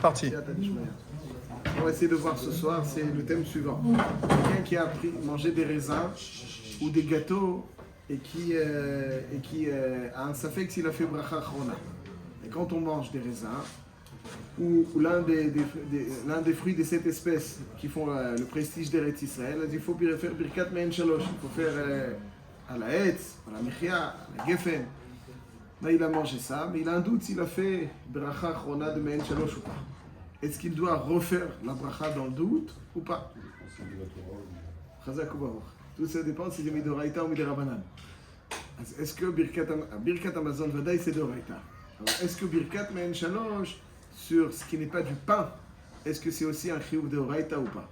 Parti. On va essayer de voir ce soir, c'est le thème suivant. Quelqu'un qui a appris manger des raisins ou des gâteaux et qui a un safek s'il a fait bracha achrona. Et quand on mange des raisins ou l'un des fruits de cette espèce qui font le prestige d'Eretz Israël, il faut faire birkat me'en shalosh. Il faut faire à la hetz, à la michia, à la geffen. Là, il a mangé ça, mais il a un doute s'il a fait bracha achrona de me'en shalosh ou pas. Est-ce qu'il doit refaire la bracha dans le doute ou pas? Chazak ou baruch. Tout ça dépend si c'est midoraita ou midirabanan. Est-ce que birkat Amazon vadaï c'est doraita? Alors, est-ce que birkat me'en shalosh sur ce qui n'est pas du pain, est-ce que c'est aussi un chiyuv de doraita ou pas?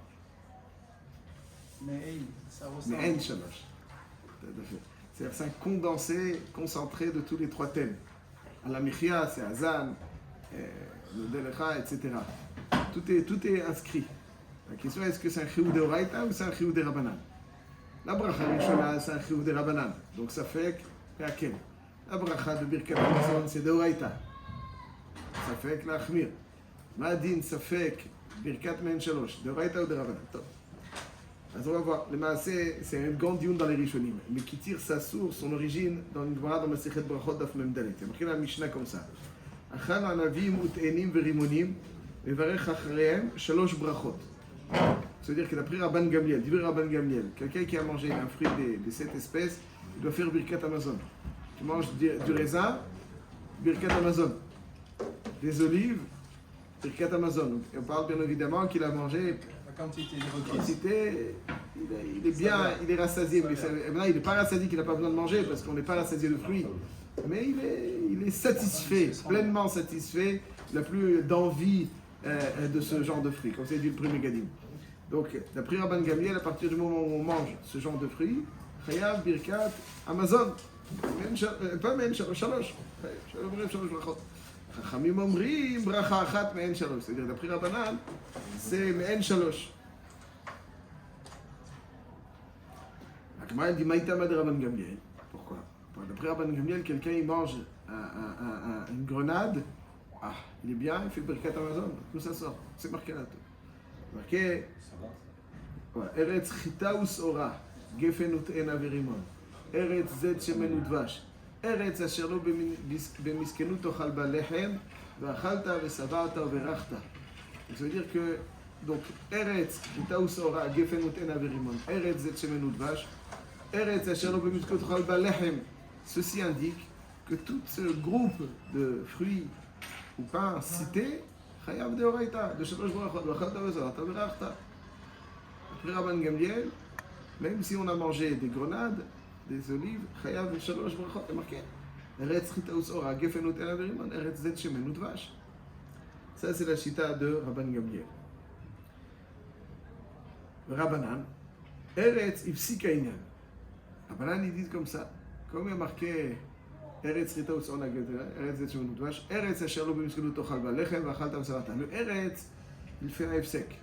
Me'en shalosh. C'est-à-dire c'est un condensé, concentré de tous les trois thèmes. À la michia, c'est azan, le delecha, etc. Tout est inscrit. La question est-ce que c'est un chiyuv de oraita ou c'est un chiyuv de rabanan? La bracha rishona, c'est un chiyuv de rabanan. Donc ça fait que laquelle? La bracha de birkat hamazon, c'est de oraita. Ça fait que la chmir. Madin, ça fait que birkat me'en shalosh, de oraita ou de rabanan. Alors on va voir. Le maaseh, c'est un grand dioun dans les rishonim, mais qui tire sa source, son origine, dans une Gemara dans Masechet Brachot daf mem dalet. Il y a marqué dans la Mishnah comme ça. Achal anavim ut'enim verimonim mevarech achrehem shalosh brachot. C'est-à-dire que d'après Rabban Gamliel, dit Rabban Gamliel, quelqu'un qui a mangé un fruit de cette espèce, il doit faire birkat Amazon. Tu manges du raisin, birkat Amazon. Des olives, birkat Amazon. Et on parle bien évidemment qu'il a mangé la quantité, il est bien, il est rassasié. Mais maintenant, il n'est pas rassasié qu'il n'a pas besoin de manger parce qu'on n'est pas rassasié de fruits. Mais il est satisfait, pleinement satisfait. Il n'a plus d'envie de ce genre de fruits, comme c'est dit le premier Gadim. Donc, d'après Rabban Gamliel, à partir du moment où on mange ce genre de fruits, Chayav, Birkat, Amazon, pas Me'en Shalosh, Shalosh brachot. Chachamim omrim, bracha achat Me'en Shalosh. C'est-à-dire, d'après Rabbanan, c'est Me'en Shalosh. La Gemara dit Maïtama de Rabban Gamliel. Pourquoi? D'après Rabban Gamliel, quelqu'un il mange une grenade, il est bien, il fait Birkat Amazon, tout ça sort. C'est marqué là. Marqué Eretz chita usora, gefen ut'ena verimon. Eretz zet shemen udvash. Eretz asher lo bemiskenu tochal balechem, ve'achalta ve'savarta ve'rachta. Ça veut dire que donc Eretz chita usora, gefen ut'ena verimon. Eretz zet shemen udvash. Eretz asher lo bemiskenu tochal balechem. Ceci indique que tout ce groupe de fruits ou pains cités, chayav de oraita, de shalosh brachot, ve'achalta ve'savarta ve'rachta. Après Rabban Gamliel, même si on a mangé des grenades, des olives, chayav et shalosh brachot, c'est marqué. Eretz chita usora, gefen ut'ena verimon, eretz zet shemen udvash. Ça, c'est la chita de Rabban Gamliel. Rabbanan, Eretz ifsika inyan. Rabbanan, ils disent comme ça. Comme il y a marqué Eretz chita usora, eretz zet shemen udvash, eretz asher lo b'miskenu tochal balechem, v'achalta v'savarta. Le eretz, il fait un efsek.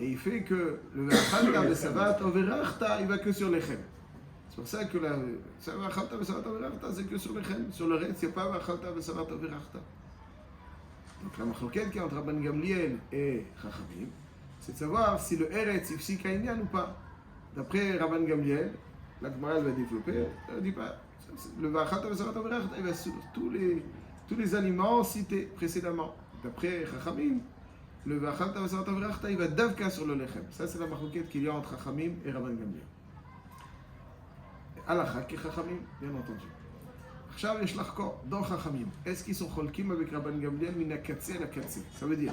Et il fait que le V'achalta v'savarta v'rachta, il va que sur lechem. C'est pour ça que le V'achalta v'savarta v'rachta, c'est que sur lechem. Sur le reste, il n'y a pas V'achalta v'savarta v'rachta. Donc la machloket qui est entre Rabban Gamliel et Chachamim, c'est de savoir si le Eretz ifsika inyan ou pas. D'après Rabban Gamliel, la Gemara va développer, elle ne dit pas. Le V'achalta v'savarta v'rachta, il va sur tous les aliments cités précédemment. D'après Chachamim, le V'achalta v'savarta v'rachta, il va davka sur le lechem. Ça, c'est la machloket qu'il y a entre Chachamim et Rabban Gamliel. Halakha qui Chachamim, bien entendu. Achshav yesh lachkor dans Chachamim. Est-ce qu'ils sont cholkim avec Rabban Gamliel min hakatse la katse? Ça veut dire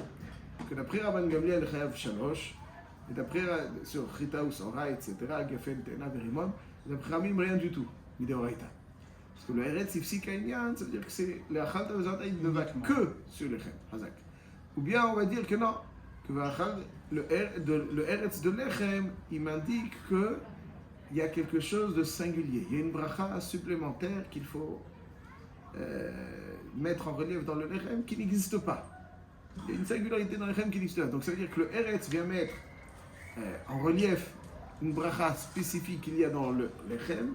que d'après Rabban Gamliel, chayav shalosh, et d'après sur chita ou sora, etc., gefen, te'ena, verimon, d'après Chachamim, rien du tout, mideoraita. Parce que le eretz ifsika inyan, ça veut dire que c'est le V'achalta v'savarta, il ne va que sur le lechem. Hazak. Ou bien on va dire que non, que le eretz de lechem, il m'indique qu'il y a quelque chose de singulier. Il y a une bracha supplémentaire qu'il faut mettre en relief dans le lechem qui n'existe pas. Il y a une singularité dans le lechem qui n'existe pas. Donc ça veut dire que le eretz vient mettre en relief une bracha spécifique qu'il y a dans le lechem,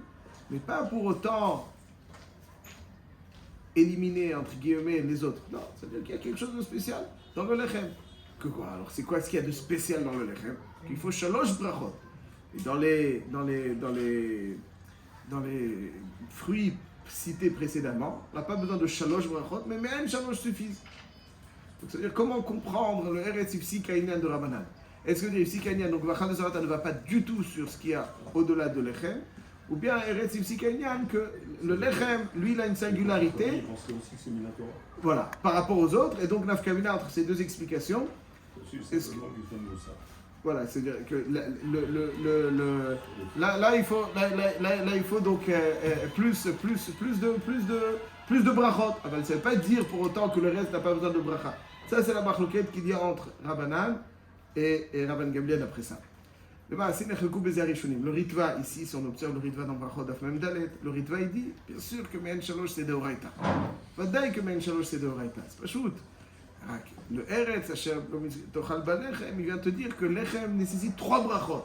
mais pas pour autant éliminer, entre guillemets, les autres. Non, ça veut dire qu'il y a quelque chose de spécial. dans le lechem. Que quoi? Alors c'est quoi ce qu'il y a de spécial dans le lechem? Qu'il faut shalosh brachot. Et dans les fruits cités précédemment, on n'a pas besoin de shalosh brachot, mais même shalosh suffisent. Donc c'est-à-dire comment comprendre le Eretz Ifsik Kainyan de Rabbanan? Est-ce que le Ifsik Kainyan, donc Vachal de Sarata ne va pas du tout sur ce qu'il y a au-delà de lechem? Ou bien Eretz Ifsik Kainyan, que le lechem, lui, il a une singularité. Je pense aussi que c'est Minatora. Voilà, par rapport aux autres, et donc Nafkamina entre ces deux explications. C'est seulement qu'il faut nous ça. Voilà, c'est-à-dire que là, il faut donc plus de brachot. Ça ne veut pas dire pour autant que le reste n'a pas besoin de bracha. Ça, c'est la machloket qu'il y a entre Rabbanan et Rabban Gamliel après ça. Le Ritva, ici, si on observe le Ritva dans Brachot Daf Mem Dalet, le Ritva, il dit, bien sûr que Me'en Shalosh c'est de Oraita. Vadaï que Me'en Shalosh c'est de Oraita. C'est pas shoot. Le Eretz, Tochal Balechem, il vient te dire que Lechem nécessite 3 brachot.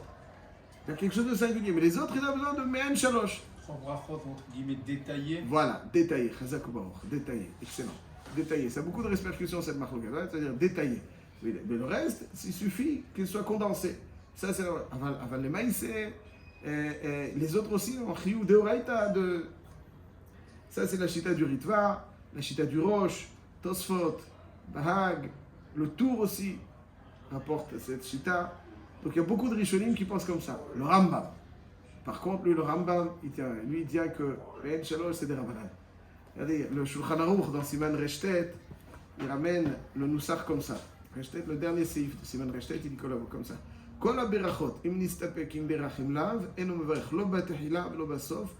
Il y a quelque chose de singulier, mais les autres, il a besoin de Me'en Shalosh. 3 brachot, entre guillemets, détaillés. Voilà, détaillé, Chazak ou Baruch, détaillé, excellent. Détaillé, ça a beaucoup de répercussions cette marloquette, c'est-à-dire détaillé. Mais le reste, il suffit qu'il soit condensé. Ça, c'est avant les maïs, les autres aussi, en Chiyou Deoraita, ça c'est la chita du Ritva, la chita du Rosh, Tosfot, Bahag, le Tour aussi rapporte cette chita. Donc il y a beaucoup de Rishonim qui pensent comme ça. Le Rambam, par contre, lui, le Rambam, il dit que Me'en Shalosh c'est des Rabbanan. Regardez, le Shulchan Aruch dans Siman Reshtet, il ramène le Nusach comme ça. Reshtet, le dernier séif de Siman Reshtet, il dit comme ça. כל הברכות, אם נסתפק עם ברכים לאו, אינו מברך לא בתחילה ולא בסוף,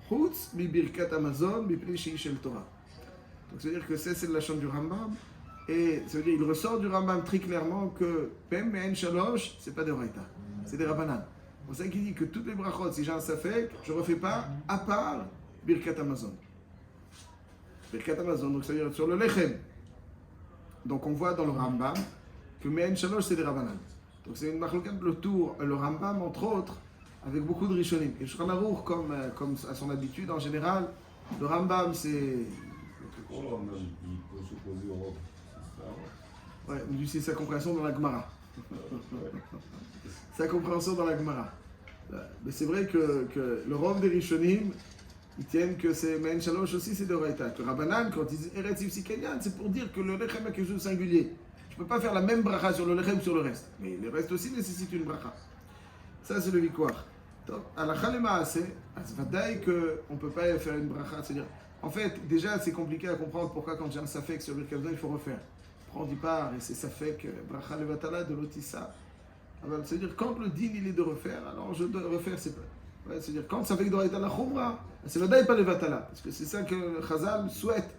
חוץ מברכת המזון, מפני שהיא של תורה. Donc ça veut dire que c'est la chante du Rambam, et ça veut dire il ressort du Rambam très clairement que même Me'en Shalosh, c'est pas de Raïta, c'est des Rabbanan. C'est pour ça qu'il dit que toutes les brachot, si j'ai un safek, je ne refais pas à part Birkat Amazon. Birkat Amazon, donc ça veut dire sur le Lechem. Donc on voit dans le Rambam que Me'en Shalosh, c'est des Rabbanan. Donc c'est une machloket, le Tour, le Rambam, entre autres, avec beaucoup de Rishonim. Et Shulchan Aruch, comme à son habitude en général, le Rambam, c'est... Pourquoi le Rambam, il peut s'opposer au Rav? Ouais, c'est sa compréhension dans la Gemara. Sa compréhension dans la Gemara. Mais c'est vrai que le Rav des Rishonim, ils tiennent que c'est Me'en Shalosh aussi, c'est de Raïta. Que Rabbanan, quand ils disent Eretz Ifsik Kainyan, c'est pour dire que le Lechem a quelque chose de singulier. Je ne peux pas faire la même bracha sur le lechem sur le reste. Mais le reste aussi nécessite une bracha. Ça, c'est le vikouar. À la chalema, c'est qu'on ne peut pas faire une bracha. C'est-à-dire, en fait, déjà, c'est compliqué à comprendre pourquoi, quand j'ai un safek sur Birkat Hamazon, il faut refaire. Après, on dit pas, et c'est safek, bracha levatala de l'otissa. C'est-à-dire, quand le din, il est de refaire, alors je dois refaire, c'est pas. Ouais, c'est-à-dire, quand safek doit être à la chumra, c'est vadaï pas levatala. Parce que c'est ça que le Chazal souhaite.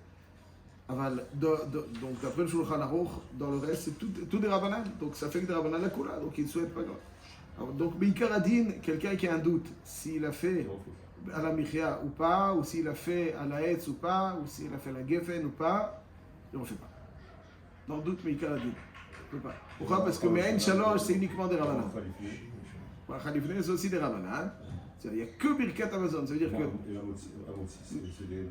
Donc d'après le Shulchan Aruch, dans le reste, c'est tout des Rabbanan. Donc ça fait que des Rabbanan la Kula, donc il ne souhaite pas. Alors, donc Beikar Adin, quelqu'un qui a un doute, s'il a fait à la Michia ou pas, ou s'il a fait à la Hetz ou pas, ou s'il a fait à la Geffen ou pas, il ne refait pas. Dans le doute, Beikar Adin. Il ne peut pas. Pourquoi? Parce que Me'en Shalosh, c'est uniquement des Rabbanan. Khalifne, c'est aussi des Rabbanan. Il n'y a que Birkat Amazon, ça veut dire que... c'est des...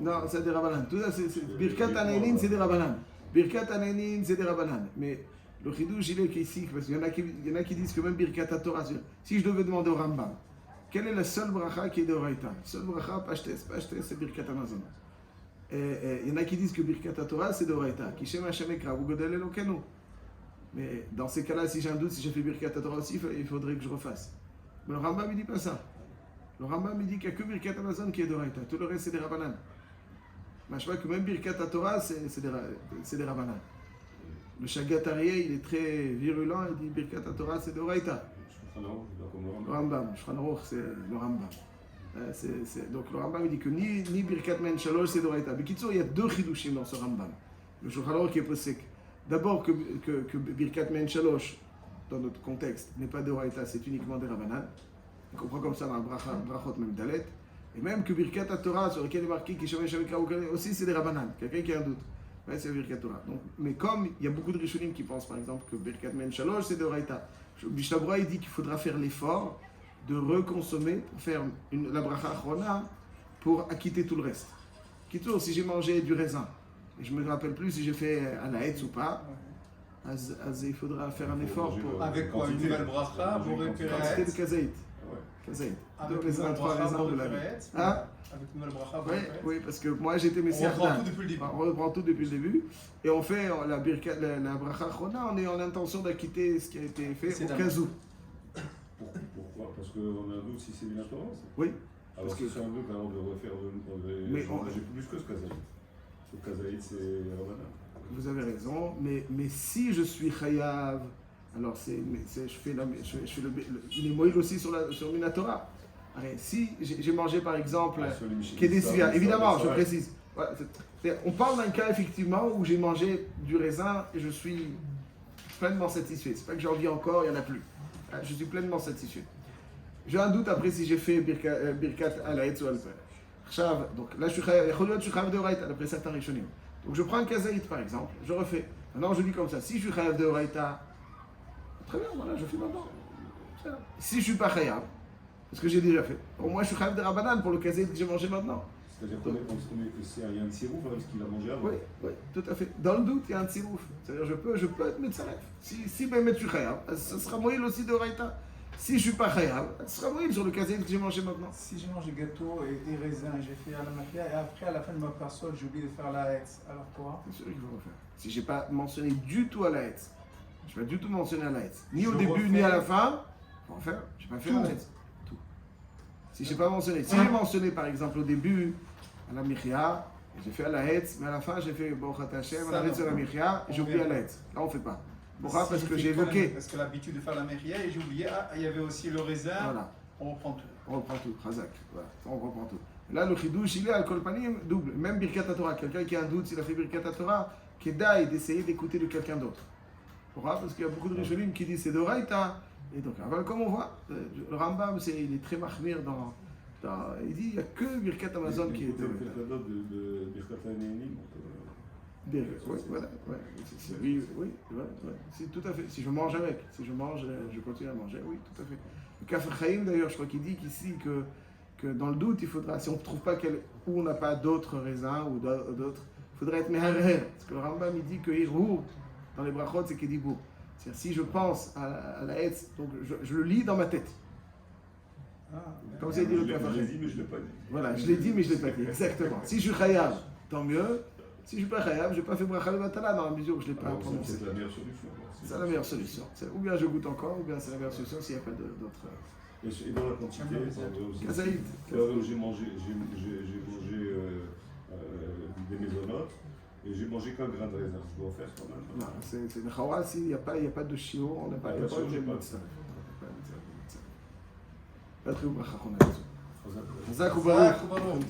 Non, c'est des Rabbanan. Tout ça, c'est... Birkat Anaïnin, c'est des Rabbanan. Birkat Anaïnin, c'est des Rabbanan. Mais le Chidouche, il est qu'ici, parce qu'il y en a qui disent que même Birkat Torah, si je devais demander au Rambam, quelle est la seule bracha qui est de Oraïta? La seule bracha, Pashtes, c'est Birkat Amazon. Il y en a qui disent que Birkat Torah, c'est de Oraïta. Kishem Hashem Ekra, ou Godel Elokenu. Mais dans ces cas-là, si j'ai un doute, si j'ai fait Birkat Torah aussi, il faudrait que je refasse. Mais le Rambam, il ne dit pas ça. Le Rambam, il dit qu'il n'y a que Birkat Amazon qui est de Raïta. Tout le reste, c'est des Rabbanan. Mais je vois que même Birkat Torah, c'est des Rabbanan. Le Shagat Aryeh, il est très virulent, il dit Birkat Torah, c'est de Raïta. Le Rambam, Shulchan Aruch, c'est le Rambam. Donc le Rambam, il dit que ni Birkat Me'en Shalosh, c'est de Raïta. Mais il y a deux chidushim dans ce Rambam. Le Shulchan Aruch qui est posé. D'abord que Birkat Me'en Shalosh, dans notre contexte, n'est pas de Raïta, c'est uniquement des Rabbanan. On comprend comme ça dans le Brachot Mem Dalet. Et même que Birkat Torah, sur lequel il est marqué Kishem Hashem Ekra, aussi c'est des Rabbanan. Quelqu'un qui a un doute. Ouais, c'est Birkat Torah. Donc, mais comme il y a beaucoup de Rishonim qui pensent par exemple que Birkat Me'en Shalosh c'est de Raïta, Mishnah Berurah il dit qu'il faudra faire l'effort de reconsommer, pour faire la bracha achrona, pour acquitter tout le reste. Kitour, si j'ai mangé du raisin, et je ne me rappelle plus si j'ai fait à la Hetz ou pas, אז il faudra faire un effort pour... Avec quoi? Une nouvelle bracha, Boré Quantité Pérez. de kazaït. Ouais. Kazaït. Avec 2 une raisins, nouvelle 3 bracha, raisins Boré de la vie. Pérez. Hein? Avec une nouvelle bracha, Oui, Boré Pérez. oui, parce que moi j'étais On Messiah reprend Ardan. tout depuis le début. On reprend tout depuis le début. Et on fait la bracha Chona, on est en intention d'acquitter ce qui a été fait C'est au d'accord. cas où. Pourquoi? Parce qu'on a un doute si c'est Minatora. Oui. Alors Parce si que- c'est un doute, alors on devrait faire... Mais on- J'ai plus que ce Kazaït. Le Kazaït, c'est Rabbanan. Vous avez raison, mais si je suis chayav, alors je fais il est moïl aussi sur Minatora. Allez, si j'ai mangé par exemple Sur les Michel- Kedesvia, ça, évidemment, ça, je ouais. précise. Voilà, on parle d'un cas effectivement où j'ai mangé du raisin et je suis pleinement satisfait. C'est pas que j'en vis encore, il n'y en a plus. Je suis pleinement satisfait. J'ai un doute après si j'ai fait Birkat à la ou al donc là, je suis chayav de Horaïta, d'après certains rishonim. Donc je prends un kazaït par exemple, je refais. Maintenant je dis comme ça, si je suis chayav de Horaïta, très bien, voilà, je fais maintenant. Si je suis pas chayav, parce que j'ai déjà fait, au moins je suis chayav de Rabbanan pour le kazaït que j'ai mangé maintenant. C'est-à-dire qu'on est que c'est un tsirouf avec ce qu'il a mangé avant. Oui, oui, tout à fait. Dans le doute, il y a un tsirouf. C'est-à-dire je peux être médecin. Si ben je suis chayav, ça sera moïl aussi de Horaïta. Si je suis pas chayav, ça sera moïl sur le kazaït que j'ai mangé maintenant. Si j'ai mangé gâteau et des raisins, j'ai fait à la mafia et après à la fin de ma personne, j'ai oublié de faire la hetz. Alors quoi? C'est sûr qu'il faut refaire. Si j'ai pas mentionné du tout à la hetz, je vais pas du tout mentionner à la hetz, ni Je au début refais. ni à la fin, faut refaire. J'ai pas fait Tout. la hetz. Tout. Si j'ai pas mentionné, si j'ai mentionné par exemple au début à la michia, j'ai fait à la hetz, mais à la fin j'ai fait Bochat Hashem, à la Ça, hetz à la non. michia, et j'ai On oublié à verra. la hetz. Là on fait pas. Si Pourquoi? Parce j'ai que fait j'ai quand même- évoqué. Parce que l'habitude de faire la mairia et j'ai oublié, il y avait aussi le raisin. Voilà. On reprend tout. On reprend tout, Chazak. Voilà, on reprend tout. Là, le chidouche, il est al kolpanim double. Même Birkat Torah. Quelqu'un qui a un doute s'il a fait Birkat Torah, Kedaï d'essayer d'écouter de quelqu'un d'autre. Pourquoi? Parce qu'il y a beaucoup de Rishonim qui disent c'est d'Oraïta. Et donc, voilà, comme on voit, le Rambam, il est très mahmir il dit il n'y a que Birkat Amazon qui est d'Oraïta. Quelqu'un d'autre de Birkat Hanenim. Oui, voilà. Ouais. Oui, ouais. Si, tout à fait. Si je mange avec, si je mange, je continue à manger, oui, tout à fait. Le Kafir Chaim, d'ailleurs, je crois qu'il dit qu'ici, que dans le doute, il faudra, si on ne trouve pas où on n'a pas d'autres raisins ou d'autres, il faudrait être meharer. Parce que le Rambam, il dit que Hirhur, dans les brachot, c'est Kedibur. C'est-à-dire, si je pense à la hetz, donc je le lis dans ma tête. Comme ça, il dit le Kafir Je l'ai Chaim. dit, mais je ne l'ai pas dit. Voilà, je l'ai dit, mais je ne l'ai pas dit. Exactement. Si je suis chayav, tant mieux. Si je ne suis pas chayav, je n'ai pas fait bracha levatala dans la mesure où je ne l'ai pas Alors, prononcé. c'est la meilleure solution. C'est la meilleure solution. Ou bien je goûte encore, ou bien c'est la meilleure solution s'il n'y a pas d'autres. Et dans la quantité, aussi. Kazaït. J'ai mangé des maisonnottes et j'ai mangé qu'un grain de raisin. Je dois en faire quand même. Non, c'est le chawa, s'il n'y a pas de chiot, on n'a pas de chiot, j'ai pas. Pas de bracha qu'on a. Zak ou baruch. Zak ou baruch.